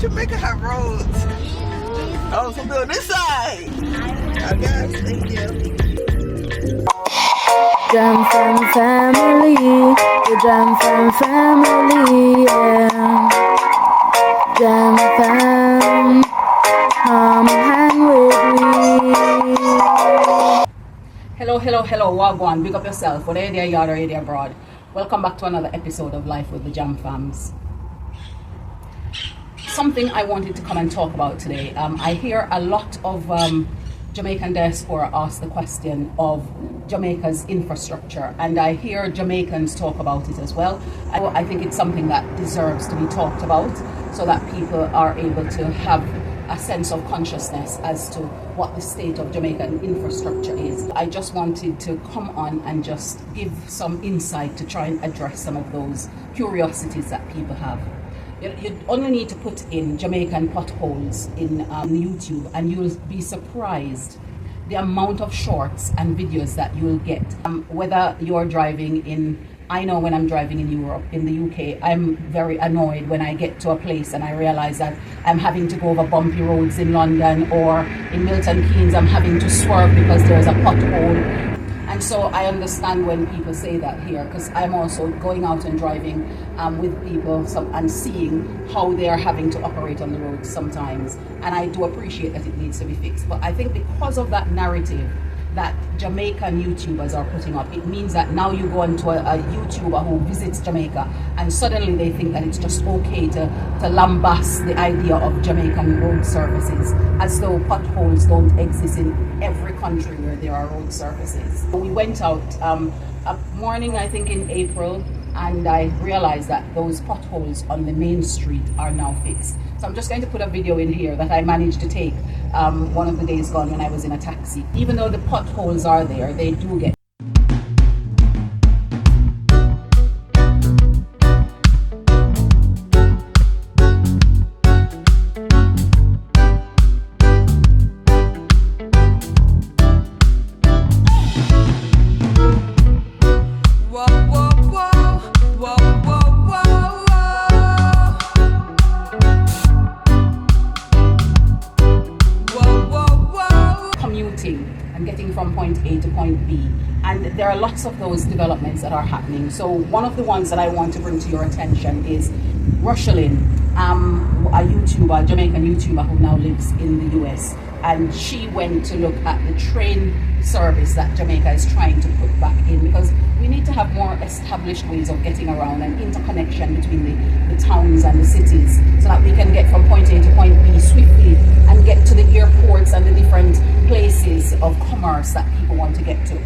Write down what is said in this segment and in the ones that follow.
Jamaica have roads. Oh, so go this side. Okay, thank you. Jam Fam family, the Jam Fam family, yeah. Jam Fam, come hang with me. Hello, Wagwan, big up yourself, whether you're there yard or you're there abroad. Welcome back to another episode of Life with the Jam Fams. Something I wanted to come and talk about today. I hear a lot of Jamaican diaspora ask the question of Jamaica's infrastructure, and I hear Jamaicans talk about it as well. I think it's something that deserves to be talked about so that people are able to have a sense of consciousness as to what the state of Jamaican infrastructure is. I just wanted to come on and just give some insight to try and address some of those curiosities that people have. You only need to put in Jamaican potholes in YouTube and you'll be surprised the amount of shorts and videos that you'll get. Whether you're driving in, I know when I'm driving in Europe, in the UK, I'm very annoyed when I get to a place and I realize that I'm having to go over bumpy roads in London, or in Milton Keynes I'm having to swerve because there's a pothole. And so I understand when people say that here, because I'm also going out and driving with people and seeing how they are having to operate on the roads sometimes. And I do appreciate that it needs to be fixed. But I think because of that narrative that Jamaican YouTubers are putting up, it means that now you go into a YouTuber who visits Jamaica and suddenly they think that it's just okay to lambast the idea of Jamaican road surfaces, as though potholes don't exist in every country where there are road surfaces. We went out a morning, I think in April, and I realized that those potholes on the main street are now fixed. So I'm just going to put a video in here that I managed to take one of the days gone when I was in a taxi. Even though the potholes are there, they do get and getting from point A to point B, and there are lots of those developments that are happening. So one of the ones that I want to bring to your attention is Rushelin, a YouTuber, a Jamaican YouTuber who now lives in the US, and she went to look at the train service that Jamaica is trying to put back in, because we need to have more established ways of getting around and interconnection between the towns and the cities, so that we can get from point A to point B swiftly and get to the airports and the different places of commerce that people want to get to.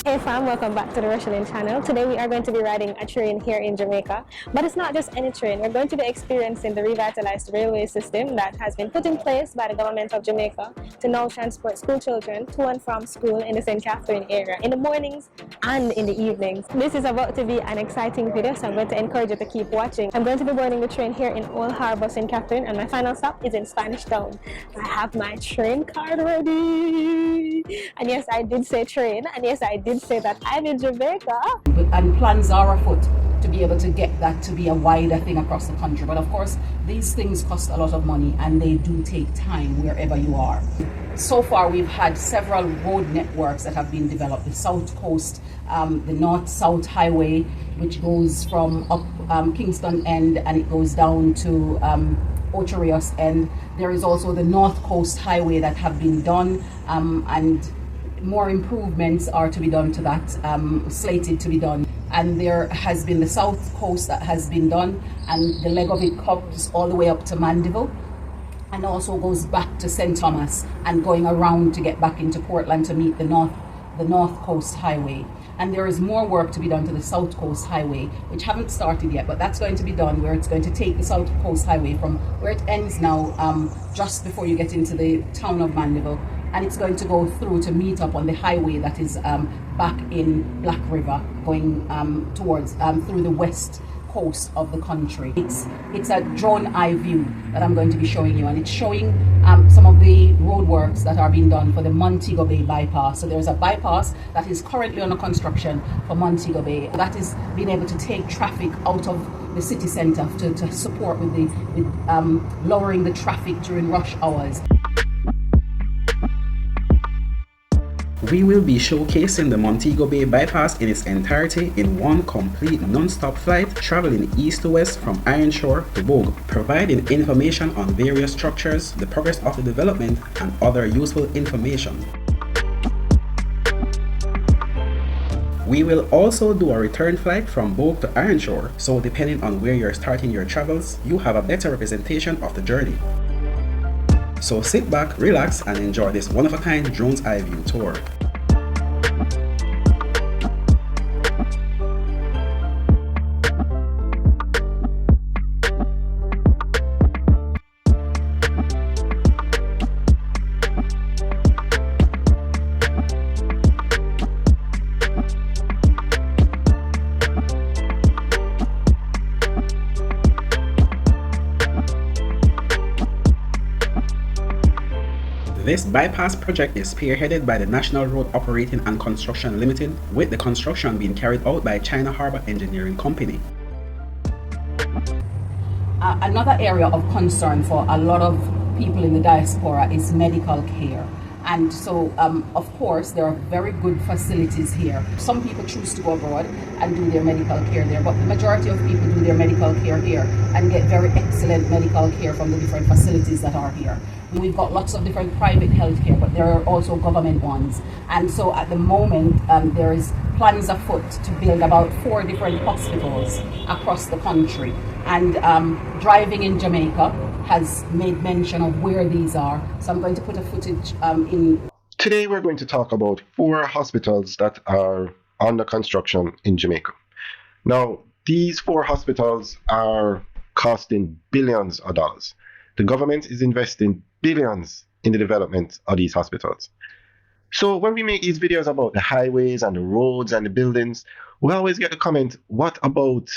Hey fam, welcome back to the Rushelin channel. Today we are going to be riding a train here in Jamaica, but it's not just any train. We're going to be experiencing the revitalized railway system that has been put in place by the government of Jamaica to now transport school children to and from school in the St. Catherine area in the mornings and in the evenings. This is about to be an exciting video, so I'm going to encourage you to keep watching. I'm going to be boarding the train here in Old Harbour, St. Catherine, and my final stop is in Spanish Town. I have my train card ready, and yes, I did say train, and yes, I did say that I'm in Jamaica. And plans are afoot to be able to get that to be a wider thing across the country. But of course, these things cost a lot of money and they do take time wherever you are. So far, we've had several road networks that have been developed. The South Coast, the North-South Highway, which goes from up Kingston End and it goes down to Ocho Rios End. There is also the North Coast Highway that have been done, and more improvements are to be done to that, slated to be done. And there has been the South Coast that has been done, and the leg of it comes all the way up to Mandeville and also goes back to St. Thomas and going around to get back into Portland to meet the North Coast Highway. And there is more work to be done to the South Coast Highway, which haven't started yet, but that's going to be done, where it's going to take the South Coast Highway from where it ends now, just before you get into the town of Mandeville, and it's going to go through to meet up on the highway that is back in Black River, going towards through the West coast of the country. It's a drone eye view that I'm going to be showing you, and it's showing some of the roadworks that are being done for the Montego Bay bypass. So there's a bypass that is currently under construction for Montego Bay. That is being able to take traffic out of the city centre to support with lowering the traffic during rush hours. We will be showcasing the Montego Bay bypass in its entirety in one complete non-stop flight traveling east to west from Ironshore to Bogue, providing information on various structures, the progress of the development, and other useful information. We will also do a return flight from Bogue to Ironshore, so depending on where you're starting your travels, you have a better representation of the journey. So sit back, relax, and enjoy this one-of-a-kind drone's eye view tour. This bypass project is spearheaded by the National Road Operating and Construction Limited, with the construction being carried out by China Harbour Engineering Company. Another area of concern for a lot of people in the diaspora is medical care. And so, of course, there are very good facilities here. Some people choose to go abroad and do their medical care there, but the majority of people do their medical care here and get very excellent medical care from the different facilities that are here. We've got lots of different private healthcare, but there are also government ones. And so at the moment, there is plans afoot to build about 4 different hospitals across the country. And Driving in Jamaica has made mention of where these are. So I'm going to put a footage in. Today we're going to talk about 4 hospitals that are under construction in Jamaica. Now, these 4 hospitals are costing billions of dollars. The government is investing billions in the development of these hospitals. So when we make these videos about the highways and the roads and the buildings, we always get the comment, what about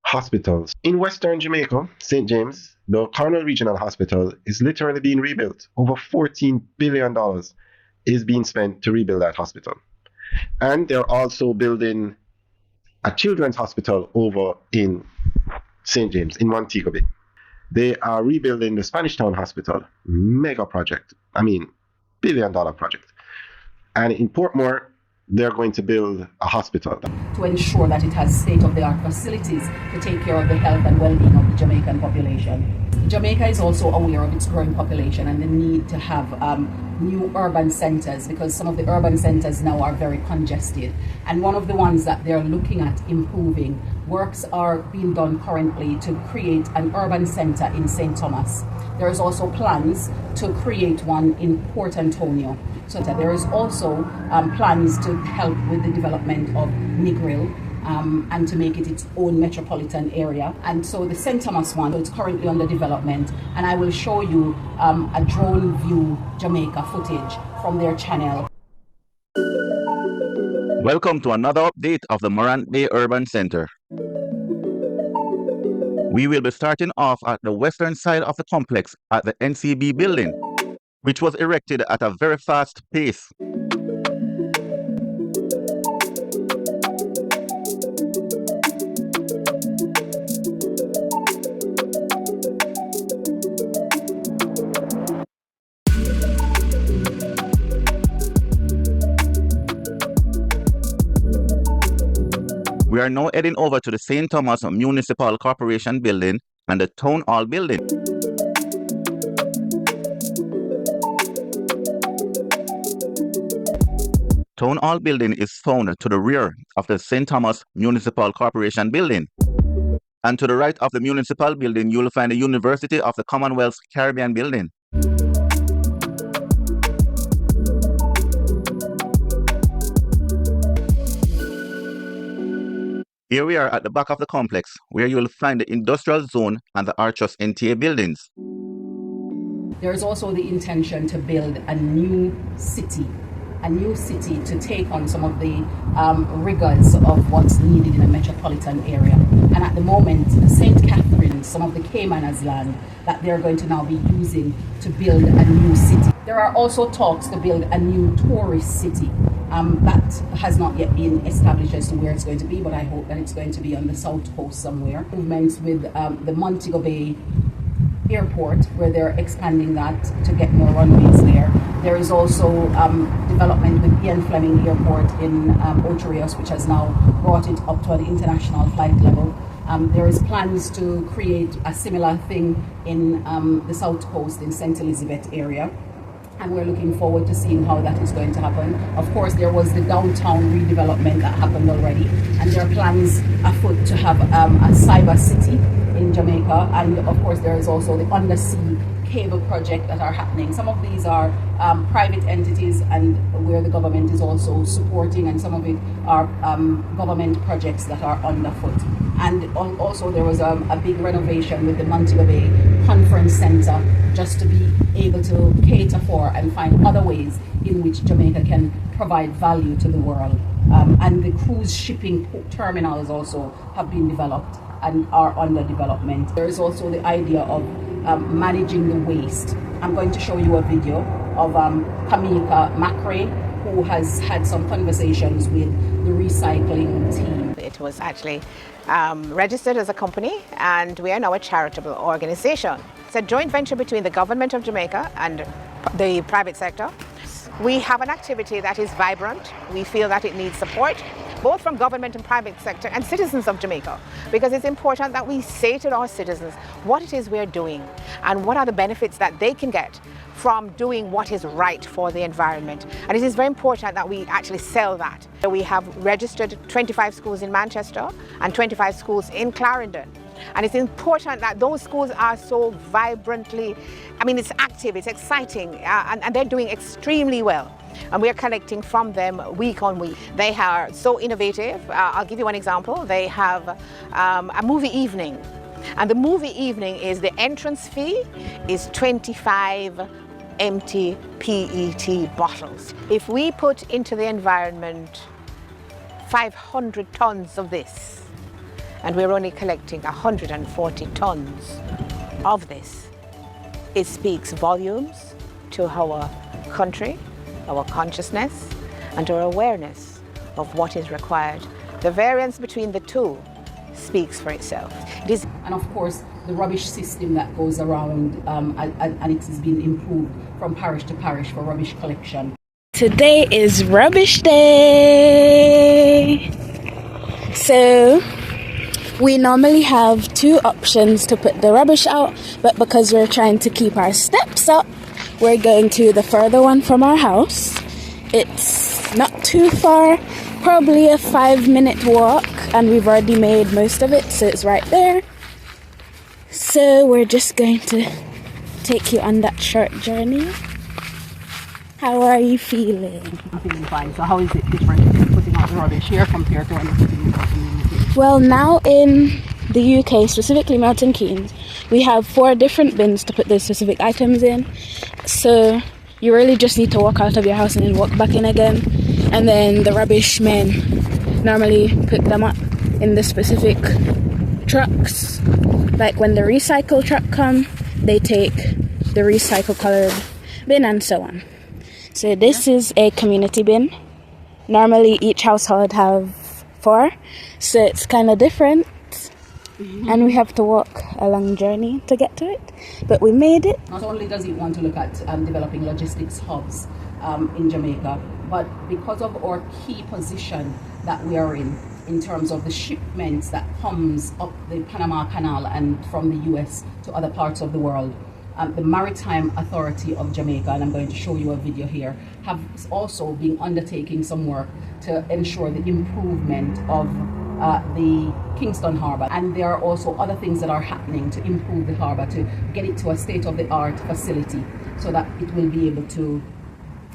hospitals? In Western Jamaica, St. James, the Coronel Regional Hospital is literally being rebuilt. Over $14 billion is being spent to rebuild that hospital. And they're also building a children's hospital over in St. James, in Montego Bay. They are rebuilding the Spanish Town Hospital, mega project. I mean, billion-dollar project. And in Portmore, they're going to build a hospital to ensure that it has state-of-the-art facilities to take care of the health and well-being of the Jamaican population. Jamaica is also aware of its growing population and the need to have new urban centers, because some of the urban centers now are very congested. And one of the ones that they're looking at improving, works are being done currently to create an urban center in St. Thomas. There is also plans to create one in Port Antonio. So there is also plans to help with the development of Negril and to make it its own metropolitan area. And so the St. Thomas one is currently under development, and I will show you a drone view Jamaica footage from their channel. Welcome to another update of the Morant Bay Urban Center. We will be starting off at the western side of the complex at the NCB building, which was erected at a very fast pace. We are now heading over to the St. Thomas Municipal Corporation building and the Town Hall building. Town Hall building is found to the rear of the St. Thomas Municipal Corporation building. And to the right of the municipal building, you will find the University of the Commonwealth's Caribbean building. Here we are at the back of the complex, where you will find the industrial zone and the Archus NTA buildings. There is also the intention to build a new city a new city to take on some of the rigors of what's needed in a metropolitan area. And at the moment, St. Catherine, some of the Caymanas land that they're going to now be using to build a new city. There are also talks to build a new tourist city. That has not yet been established as to where it's going to be, but I hope that it's going to be on the south coast somewhere. Movements with the Montego Bay Airport, where they're expanding that to get more runways there. There is also development with Ian Fleming Airport in Ocho Rios, which has now brought it up to an international flight level. There is plans to create a similar thing in the south coast in St. Elizabeth area. And we're looking forward to seeing how that is going to happen. Of course, there was the downtown redevelopment that happened already, and there are plans afoot to have a cyber city in Jamaica. And of course, there is also the undersea cable project that are happening. Some of these are private entities and where the government is also supporting, and some of it are government projects that are underfoot. And also there was a big renovation with the Montego Bay Conference Center, just to be able to cater for and find other ways in which Jamaica can provide value to the world. And the cruise shipping terminals also have been developed and are under development. There is also the idea of managing the waste. I'm going to show you a video of Kamika McRae, who has had some conversations with the recycling team. It was actually registered as a company, and we are now a charitable organization. It's a joint venture between the government of Jamaica and the private sector. We have an activity that is vibrant. We feel that it needs support, both from government and private sector and citizens of Jamaica, because it's important that we say to our citizens what it is we're doing and what are the benefits that they can get from doing what is right for the environment. And it is very important that we actually sell that. We have registered 25 schools in Manchester and 25 schools in Clarendon. And it's important that those schools are so vibrantly, it's active, it's exciting, and they're doing extremely well. And we're collecting from them week on week. They are so innovative. I'll give you one example. They have a movie evening. And the movie evening is, the entrance fee is 25 empty PET bottles. If we put into the environment 500 tons of this, and we're only collecting 140 tons of this, it speaks volumes to our country, our consciousness, and our awareness of what is required. The variance between the two speaks for itself. And of course, the rubbish system that goes around, and it has been improved from parish to parish for rubbish collection. Today is rubbish day. So we normally have two options to put the rubbish out, but because we're trying to keep our steps up, we're going to the further one from our house. It's not too far, probably a 5-minute walk, and we've already made most of it, so it's right there. So we're just going to take you on that short journey. How are you feeling? I'm feeling fine. So how is it different putting out the rubbish here compared to when you're putting it out in the UK? Well, now in the UK, specifically Milton Keynes, we have 4 different bins to put those specific items in. So you really just need to walk out of your house and then walk back in again. And then the rubbish men normally put them up in the specific trucks. Like when the recycle truck come, they take the recycle colored bin and so on. So this is a community bin. Normally each household have 4, so it's kind of different. And we have to walk a long journey to get to it, but we made it. Not only does it want to look at developing logistics hubs in Jamaica, but because of our key position that we are in terms of the shipments that comes up the Panama Canal and from the US to other parts of the world, the Maritime Authority of Jamaica, and I'm going to show you a video here, have also been undertaking some work to ensure the improvement of the Kingston Harbour. And there are also other things that are happening to improve the harbour, to get it to a state-of-the-art facility so that it will be able to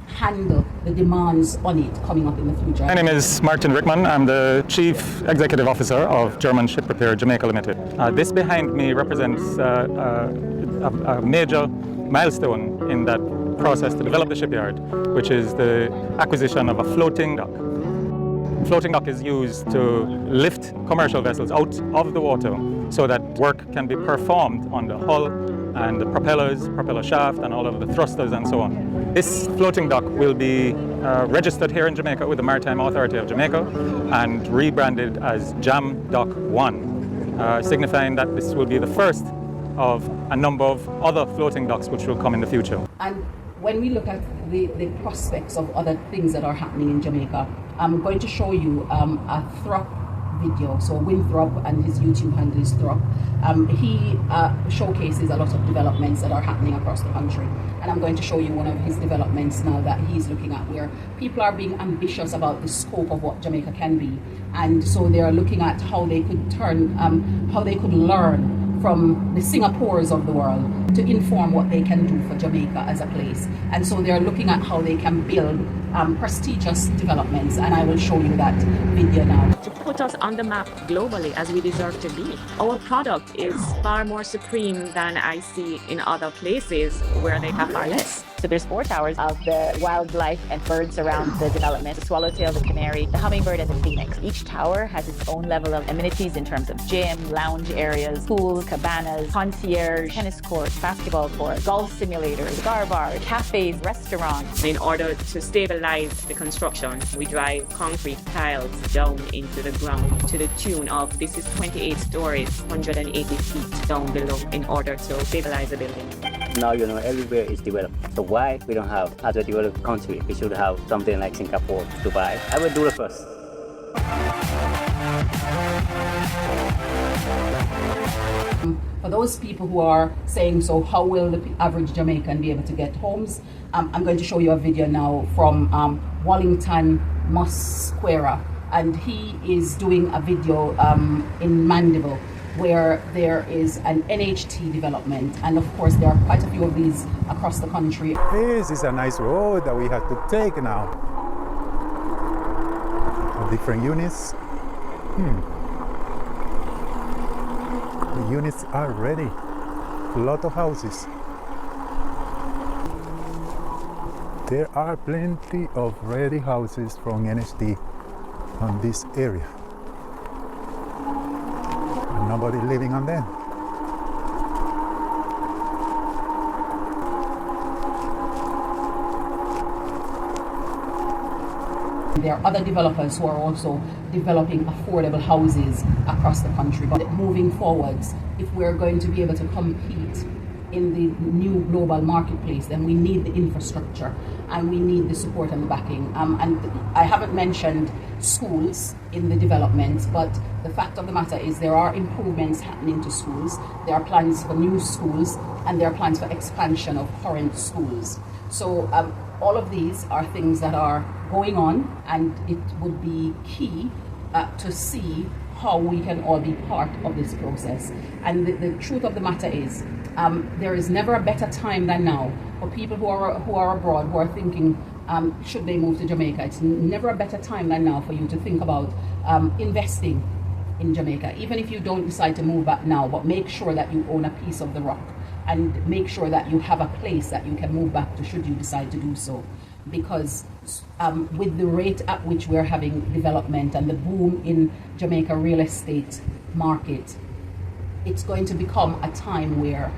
handle the demands on it coming up in the future. My name is Martin Rickman. I'm the Chief Executive Officer of German Ship Repair Jamaica Limited. This behind me represents a major milestone in that process to develop the shipyard, which is the acquisition of a floating dock. Floating dock is used to lift commercial vessels out of the water so that work can be performed on the hull and the propellers, propeller shaft, and all of the thrusters and so on. This floating dock will be registered here in Jamaica with the Maritime Authority of Jamaica and rebranded as Jam Dock 1, signifying that this will be the first of a number of other floating docks which will come in the future. And when we look at the prospects of other things that are happening in Jamaica, I'm going to show you a Throp video. So Winthrop, and his YouTube handle is Throp. He showcases a lot of developments that are happening across the country. And I'm going to show you one of his developments now that he's looking at, where people are being ambitious about the scope of what Jamaica can be. And so they are looking at how they could how they could learn from the Singapores of the world to inform what they can do for Jamaica as a place. And so they're looking at how they can build prestigious developments, and I will show you that video now. To put us on the map globally as we deserve to be. Our product is far more supreme than I see in other places where they have far less. So there's 4 towers of the wildlife and birds around the development: the swallowtail, the canary, the hummingbird, and the phoenix. Each tower has its own level of amenities in terms of gym, lounge areas, pools, cabanas, concierge, tennis courts, basketball courts, golf simulators, cigar bars, cafes, restaurants. In order to stabilize the construction, we drive concrete tiles down into the ground to the tune of, this is 28 stories, 180 feet down below, in order to stabilize the building. Now, everywhere is developed. So why we don't have other developed country? We should have something like Singapore, Dubai. I will do it first. For those people who are saying, so how will the average Jamaican be able to get homes? I'm going to show you a video now from Wallington Mosquera, and he is doing a video in Mandeville, where there is an NHT development, and of course there are quite a few of these across the country. This is a nice road that we have to take now. Different units. The units are ready. A lot of houses. There are plenty of ready houses from NHT on this area. And nobody living on them. There are other developers who are also developing affordable houses across the country. But moving forwards, if we're going to be able to compete in the new global marketplace, then we need the infrastructure and we need the support and the backing. And I haven't mentioned schools in the development, but the fact of the matter is there are improvements happening to schools. There are plans for new schools, and there are plans for expansion of current schools. So all of these are things that are going on, and it would be key to see how we can all be part of this process. And the truth of the matter is, there is never a better time than now for people who are abroad, who are thinking, should they move to Jamaica? It's never a better time than now for you to think about investing in Jamaica, even if you don't decide to move back now, but make sure that you own a piece of the rock, and make sure that you have a place that you can move back to should you decide to do so. Because with the rate at which we're having development and the boom in Jamaica real estate market, it's going to become a time where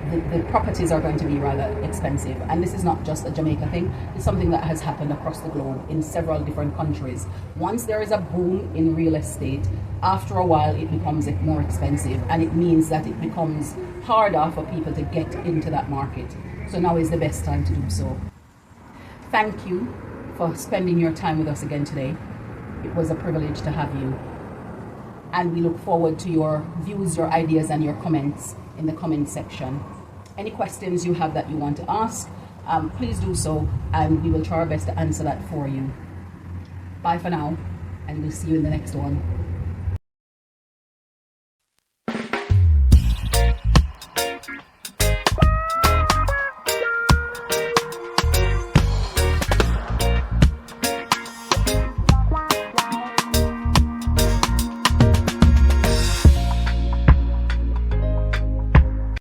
the properties are going to be rather expensive. And this is not just a Jamaica thing, it's something that has happened across the globe in several different countries. Once there is a boom in real estate, after a while it becomes more expensive, and it means that it becomes harder for people to get into that market. So now is the best time to do so. Thank you for spending your time with us again today. It was a privilege to have you. And we look forward to your views, your ideas, and your comments in the comment section. Any questions you have that you want to ask, please do so, and we will try our best to answer that for you. Bye for now, and we'll see you in the next one.